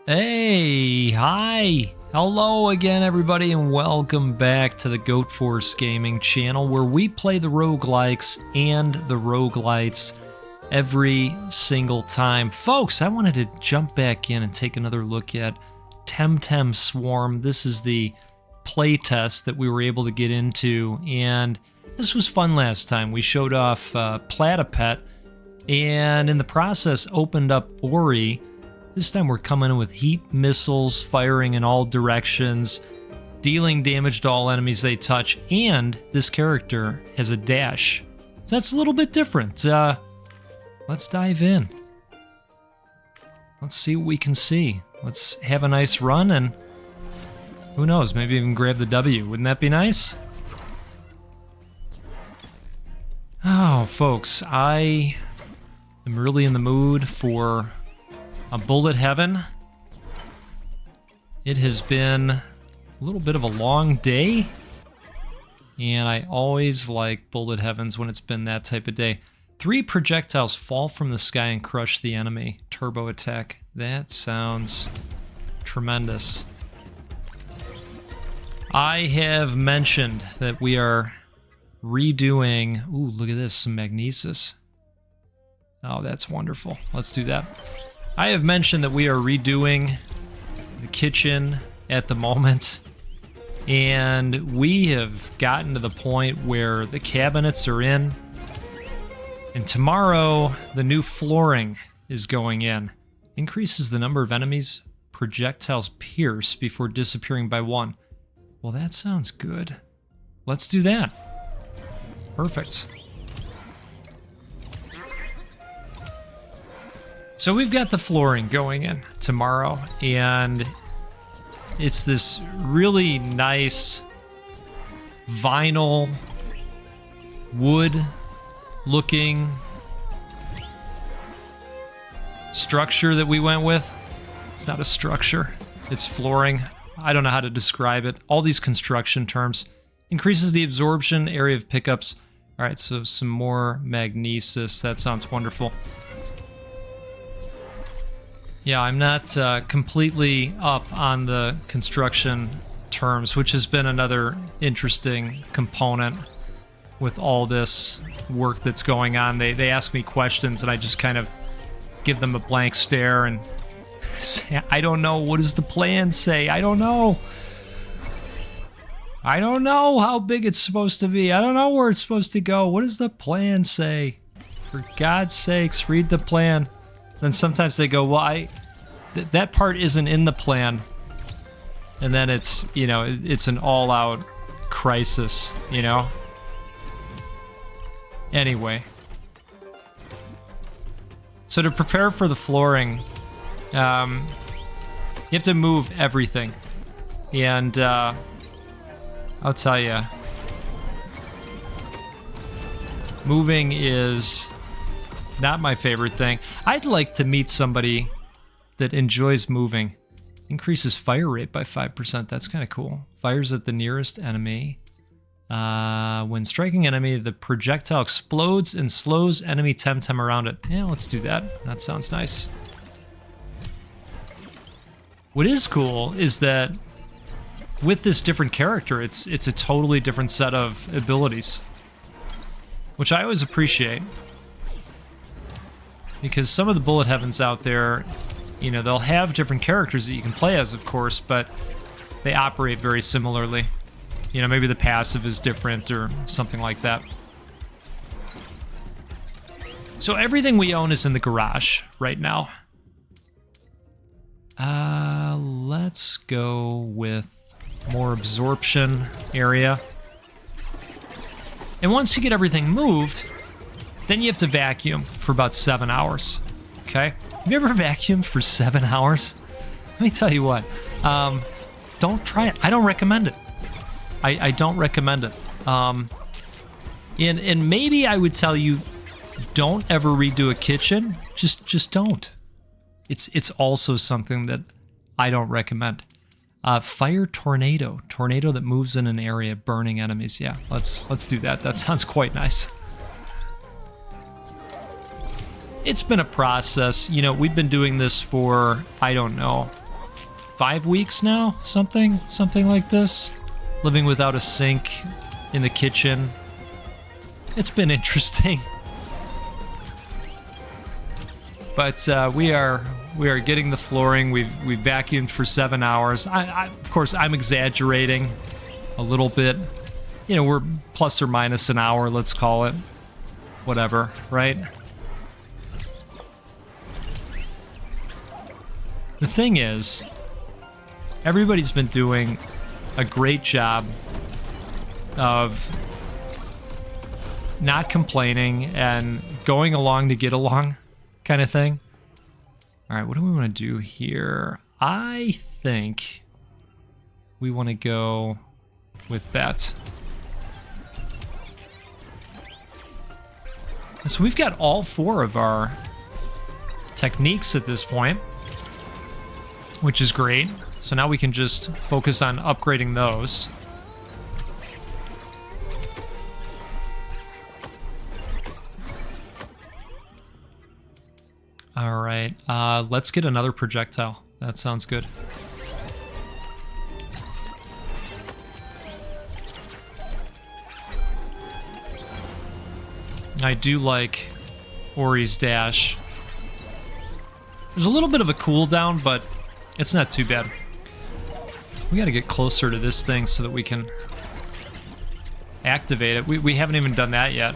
Hey, hi, hello again everybody, and welcome back to the Goat Force Gaming channel, where we play the roguelikes and the roguelites every single time. Folks, I wanted to jump back in and take another look at Temtem Swarm. This is the playtest that we were able to get into, and this was fun last time. We showed off Platypet, and in the process opened up Ori. This time we're coming in with heat missiles, firing in all directions, dealing damage to all enemies they touch, and this character has a dash. So that's a little bit different. Let's dive in. Let's see what we can see. Let's have a nice run, and who knows, maybe even grab the W. Wouldn't that be nice? Oh, folks, I am really in the mood for a bullet heaven. It has been a little bit of a long day, and I always like bullet heavens when it's been that type of day. 3 projectiles fall from the sky and crush the enemy. Turbo attack. That sounds tremendous. I have mentioned that we are redoing... Ooh, look at this, some magnesis. Oh, that's wonderful. Let's do that. I have mentioned that we are redoing the kitchen at the moment, and we have gotten to the point where the cabinets are in, and tomorrow the new flooring is going in. Increases the number of enemies projectiles pierce before disappearing by 1. Well, that sounds good. Let's do that. Perfect. So we've got the flooring going in tomorrow, and it's this really nice vinyl wood looking structure that we went with. It's not a structure, it's flooring. I don't know how to describe it. All these construction terms. Increases the absorption area of pickups. All right, so some more magnesis. That sounds wonderful. Yeah, I'm not completely up on the construction terms, which has been another interesting component with all this work that's going on. They ask me questions, and I just kind of give them a blank stare and say, I don't know. What does the plan say? I don't know. I don't know how big it's supposed to be. I don't know where it's supposed to go. What does the plan say? For God's sakes, read the plan. Then sometimes they go, well, that part isn't in the plan. And then it's, you know, it's an all-out crisis, you know? Anyway. So to prepare for the flooring, you have to move everything. And I'll tell you, moving is not my favorite thing. I'd like to meet somebody that enjoys moving. Increases fire rate by 5%. That's kind of cool. Fires at the nearest enemy. When striking enemy, the projectile explodes and slows enemy Temtem around it. Yeah, let's do that. That sounds nice. What is cool is that with this different character, it's a totally different set of abilities, which I always appreciate. Because some of the bullet heavens out there, you know, they'll have different characters that you can play as, of course, but they operate very similarly. You know, maybe the passive is different or something like that. So everything we own is in the garage right now. Let's go with more absorption area. And once you get everything moved, then you have to vacuum for about 7 hours, okay? Have you ever vacuumed for 7 hours? Let me tell you what, don't try it. I don't recommend it. I don't recommend it. And maybe I would tell you, don't ever redo a kitchen. Just don't. It's also something that I don't recommend. Fire tornado that moves in an area, burning enemies. Yeah, let's do that. That sounds quite nice. It's been a process. You know, we've been doing this for, I don't know, 5 weeks now, something like this. Living without a sink in the kitchen. It's been interesting. But we are getting the flooring. We've vacuumed for 7 hours. Of course, I'm exaggerating a little bit. You know, we're plus or minus an hour, let's call it. Whatever, right? The thing is, everybody's been doing a great job of not complaining and going along to get along kind of thing. All right, what do we want to do here? I think we want to go with that. So we've got all 4 of our techniques at this point, which is great. So now we can just focus on upgrading those. All right, let's get another projectile. That sounds good. I do like Ori's dash. There's a little bit of a cooldown, but it's not too bad. We gotta get closer to this thing so that we can activate it. We haven't even done that yet.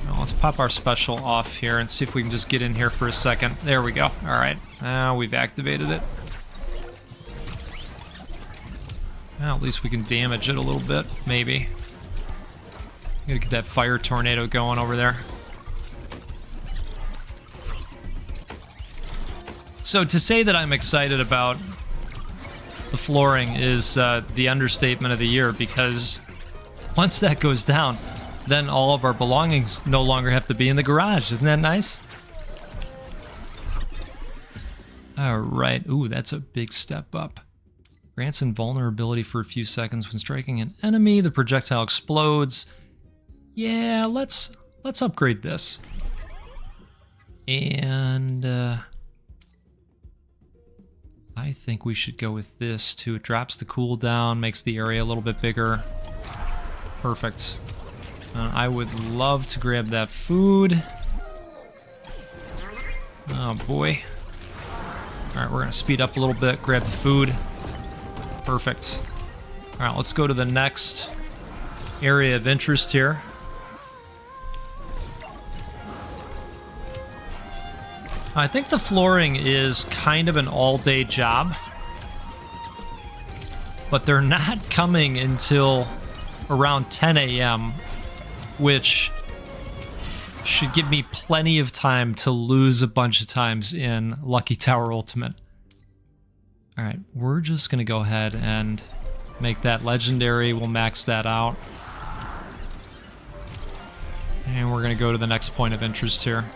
Well, let's pop our special off here and see if we can just get in here for a second. There we go. All right, now we've activated it. Well, at least we can damage it a little bit, maybe. Gotta get that fire tornado going over there. So to say that I'm excited about the flooring is the understatement of the year, because once that goes down, then all of our belongings no longer have to be in the garage. Isn't that nice? All right. Ooh, that's a big step up. Grants invulnerability for a few seconds when striking an enemy. The projectile explodes. Yeah, let's upgrade this. And I think we should go with this too. It drops the cooldown, makes the area a little bit bigger. Perfect. I would love to grab that food. Oh boy. All right, we're gonna speed up a little bit, grab the food. Perfect. All right, let's go to the next area of interest here. I think the flooring is kind of an all-day job, but they're not coming until around 10 a.m., which should give me plenty of time to lose a bunch of times in Lucky Tower Ultimate. All right, we're just going to go ahead and make that legendary. We'll max that out. And we're going to go to the next point of interest here.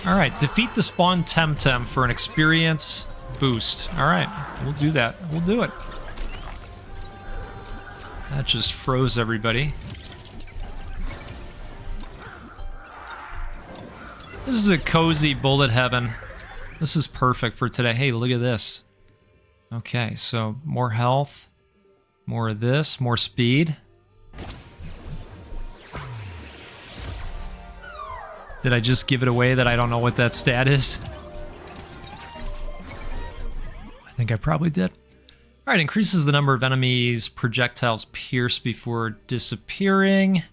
All right, defeat the spawn Temtem for an experience boost. All right, we'll do that. We'll do it. That just froze everybody. This is a cozy bullet heaven. This is perfect for today. Hey, look at this. Okay, so more health, more of this, more speed. Did I just give it away that I don't know what that stat is? I think I probably did. All right, increases the number of enemies projectiles pierce before disappearing.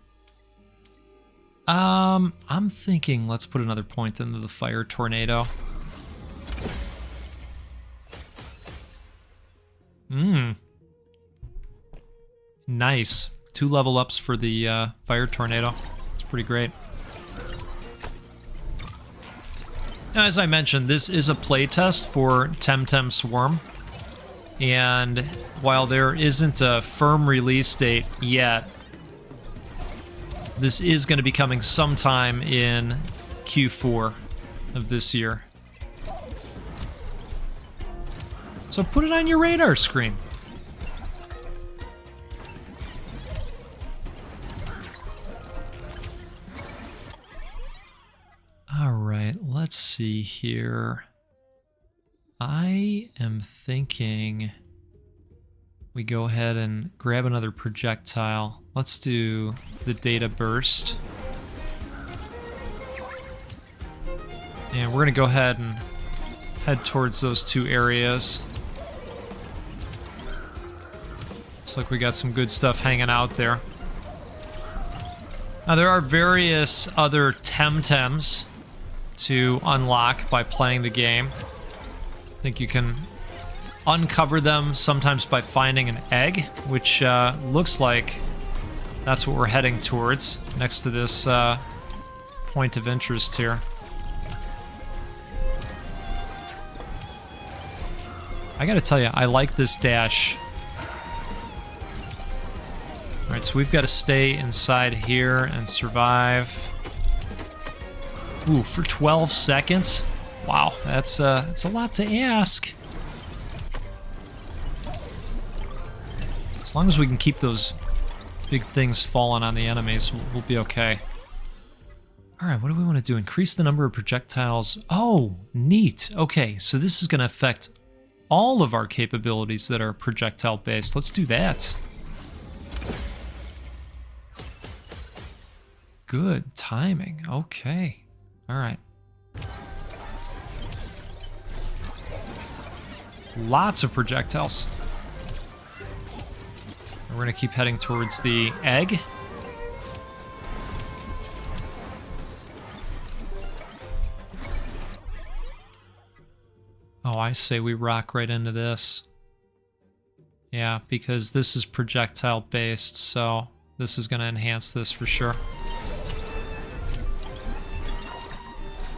I'm thinking let's put another point into the fire tornado. Nice. 2 level ups for the fire tornado. It's pretty great. Now, as I mentioned, this is a playtest for Temtem Swarm, and while there isn't a firm release date yet, this is going to be coming sometime in Q4 of this year. So put it on your radar screen. let's see here. I am thinking we go ahead and grab another projectile. Let's do the data burst. And we're going to go ahead and head towards those two areas. Looks like we got some good stuff hanging out there. Now, there are various other Temtems to unlock by playing the game. I think you can uncover them sometimes by finding an egg, which looks like that's what we're heading towards next to this point of interest here. I gotta tell you, I like this dash. Alright, so we've got to stay inside here and survive. Ooh, for 12 seconds? Wow, that's a lot to ask. As long as we can keep those big things falling on the enemies, we'll be okay. Alright, what do we want to do? Increase the number of projectiles. Oh, neat. Okay, so this is going to affect all of our capabilities that are projectile-based. Let's do that. Good timing. Okay. All right. Lots of projectiles. We're going to keep heading towards the egg. Oh, I say we rock right into this. Yeah, because this is projectile based, so this is going to enhance this for sure.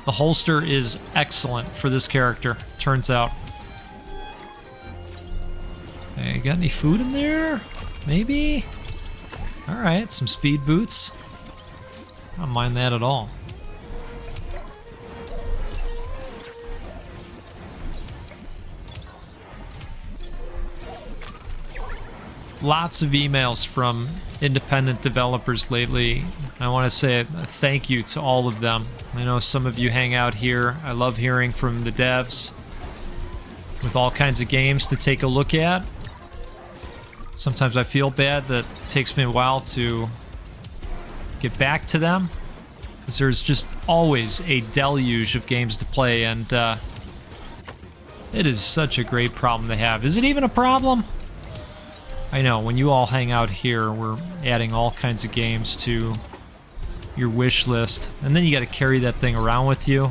The holster is excellent for this character, turns out. Hey, got any food in there? Maybe? Alright, some speed boots. I don't mind that at all. Lots of emails from independent developers lately. I want to say a thank you to all of them. I know some of you hang out here. I love hearing from the devs with all kinds of games to take a look at. Sometimes I feel bad that it takes me a while to get back to them, because there's just always a deluge of games to play, and it is such a great problem to have. Is it even a problem? I know, when you all hang out here, we're adding all kinds of games to your wish list, and then you got to carry that thing around with you.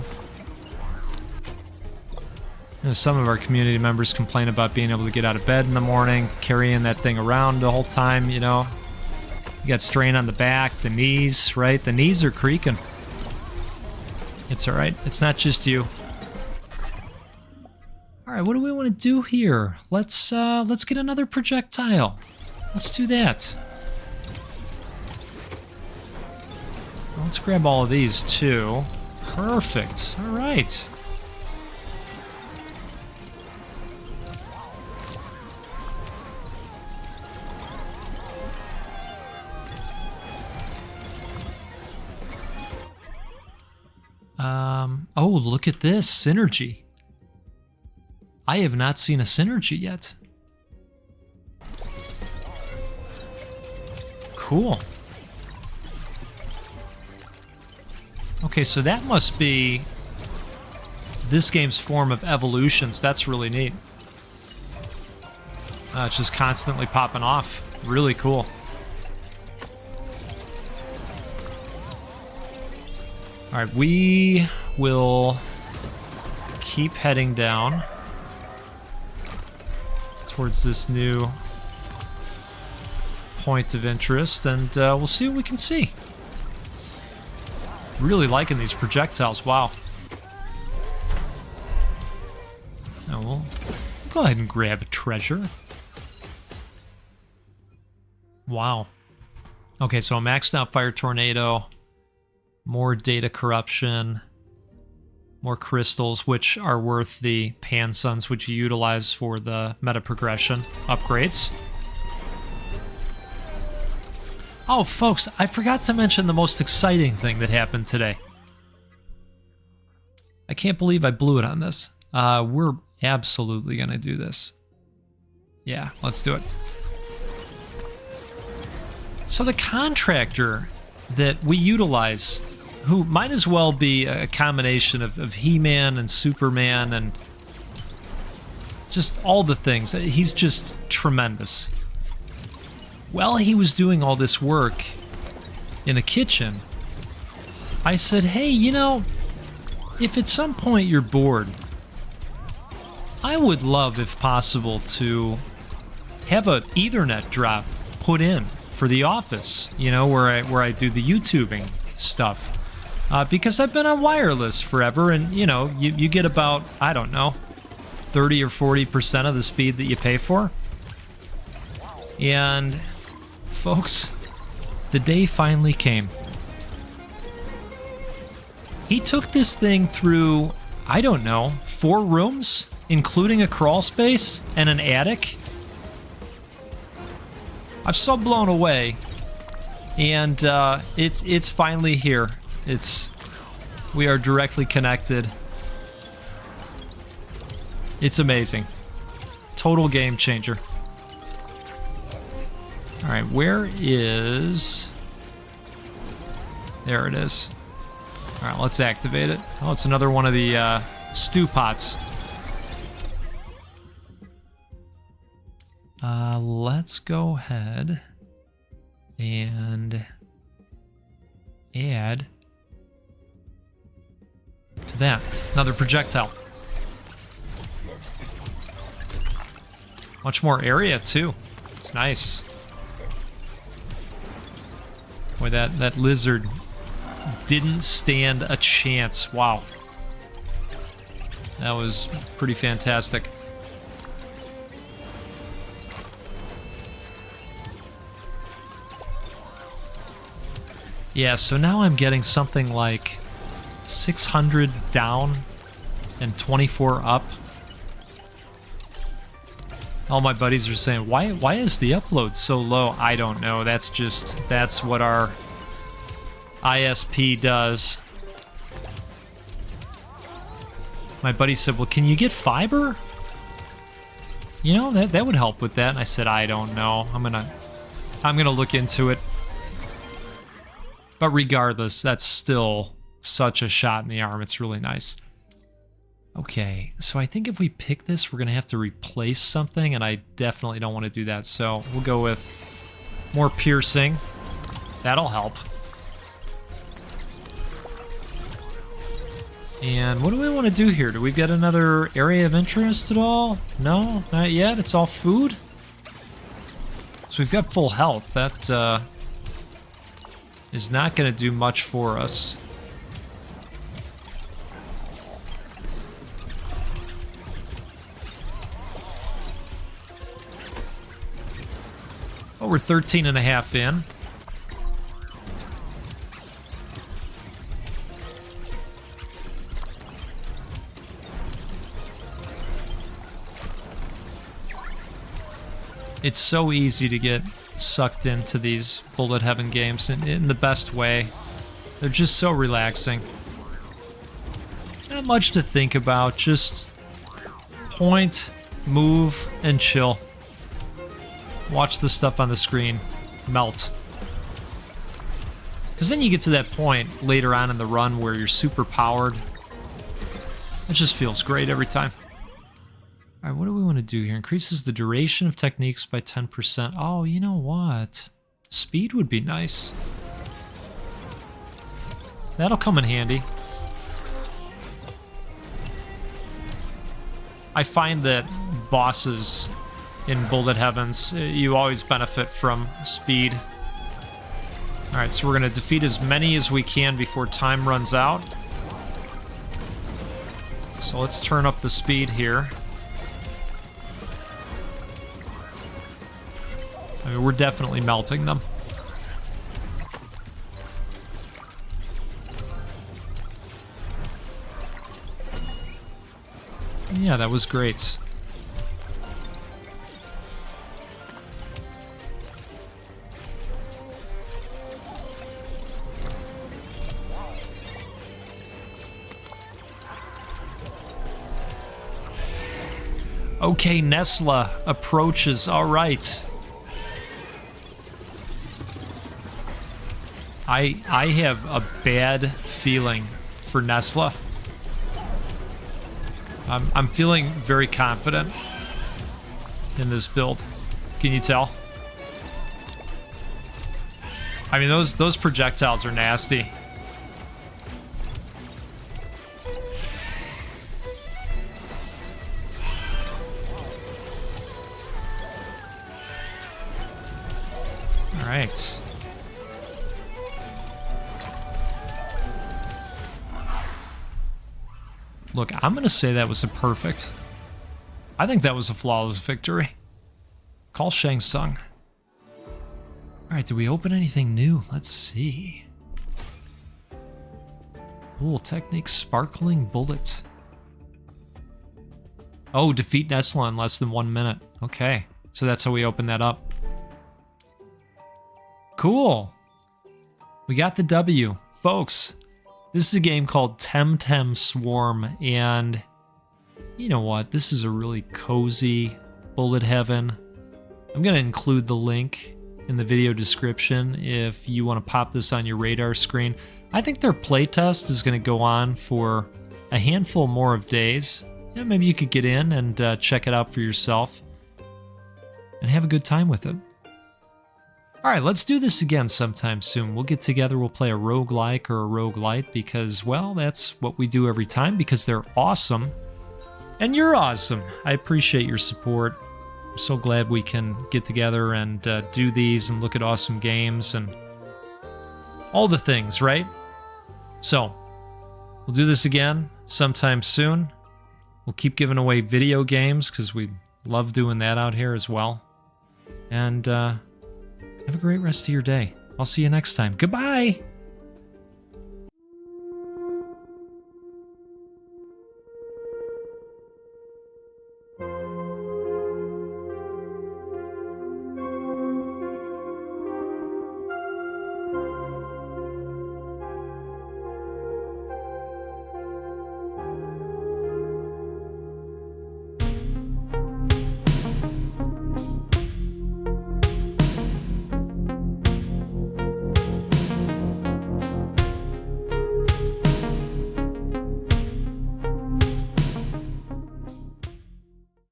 You know, some of our community members complain about being able to get out of bed in the morning, carrying that thing around the whole time, you know. You got strain on the back, the knees, right? The knees are creaking. It's all right. It's not just you. All right, what do we want to do here? Let's get another projectile. Let's do that. Let's grab all of these too. Perfect. All right. Oh, look at this synergy. I have not seen a synergy yet. Cool. Okay, so that must be this game's form of evolutions. That's really neat. It's just constantly popping off. Really cool. All right, we will keep heading down towards this new point of interest, and we'll see what we can see. Really liking these projectiles, wow. Now we'll go ahead and grab a treasure. Wow. Okay, so I'm maxed out Fire Tornado, more data corruption, more crystals, which are worth the Pan Suns, which you utilize for the meta progression upgrades. Oh, folks, I forgot to mention the most exciting thing that happened today. I can't believe I blew it on this. We're absolutely going to do this. Yeah, let's do it. So the contractor that we utilize, who might as well be a combination of He-Man and Superman and just all the things. He's just tremendous. While he was doing all this work in a kitchen, I said, hey, you know, if at some point you're bored, I would love, if possible, to have an Ethernet drop put in for the office, you know, where I do the YouTubing stuff. Because I've been on wireless forever, and, you know, you get about, I don't know, 30 or 40% of the speed that you pay for. And, folks, the day finally came. He took this thing through, I don't know, 4 rooms, including a crawl space and an attic. I'm so blown away, and it's finally here. We are directly connected. It's amazing. Total game changer. All right, where is... There it is. All right, let's activate it. Oh, it's another one of the stew pots. Let's go ahead and add to that another projectile. Much more area too. It's nice. Boy, that lizard didn't stand a chance. Wow. That was pretty fantastic. Yeah, so now I'm getting something like 600 down and 24 up. All my buddies are saying, why is the upload so low? I don't know. That's what our ISP does. My buddy said, well, can you get fiber? You know, that would help with that. And I said, I don't know. I'm gonna look into it. But regardless, that's still such a shot in the arm. It's really nice. Okay, so I think if we pick this, we're going to have to replace something, and I definitely don't want to do that. So we'll go with more piercing. That'll help. And what do we want to do here? Do we get another area of interest at all? No, not yet. It's all food. So we've got full health. That is not going to do much for us. Oh, we're 13 and a half in. It's so easy to get sucked into these bullet heaven games in the best way. They're just so relaxing. Not much to think about, just point, move, and chill. Watch the stuff on the screen melt. Because then you get to that point later on in the run where you're super powered. It just feels great every time. All right, what do we want to do here? Increases the duration of techniques by 10%. Oh, you know what? Speed would be nice. That'll come in handy. I find that bosses in Bullet Heavens, you always benefit from speed. All right, so we're going to defeat as many as we can before time runs out. So let's turn up the speed here. I mean, we're definitely melting them. Yeah, that was great. Okay, Nesla approaches. All right. I have a bad feeling for Nesla. I'm feeling very confident in this build. Can you tell? I mean, those projectiles are nasty. All right. Look, I'm going to say that was a perfect. I think that was a flawless victory. Call Shang Tsung. All right, did we open anything new? Let's see. Cool technique, sparkling bullet. Oh, defeat Nesla in less than 1 minute. Okay, so that's how we open that up. Cool. We got the W. Folks, this is a game called Temtem Swarm, and you know what? This is a really cozy bullet heaven. I'm going to include the link in the video description if you want to pop this on your radar screen. I think their playtest is going to go on for a handful more of days. Yeah, maybe you could get in and check it out for yourself and have a good time with it. All right, let's do this again sometime soon. We'll get together, we'll play a roguelike or a roguelite because, well, that's what we do every time because they're awesome. And you're awesome. I appreciate your support. I'm so glad we can get together and do these and look at awesome games and all the things, right? So, we'll do this again sometime soon. We'll keep giving away video games because we love doing that out here as well. And have a great rest of your day. I'll see you next time. Goodbye!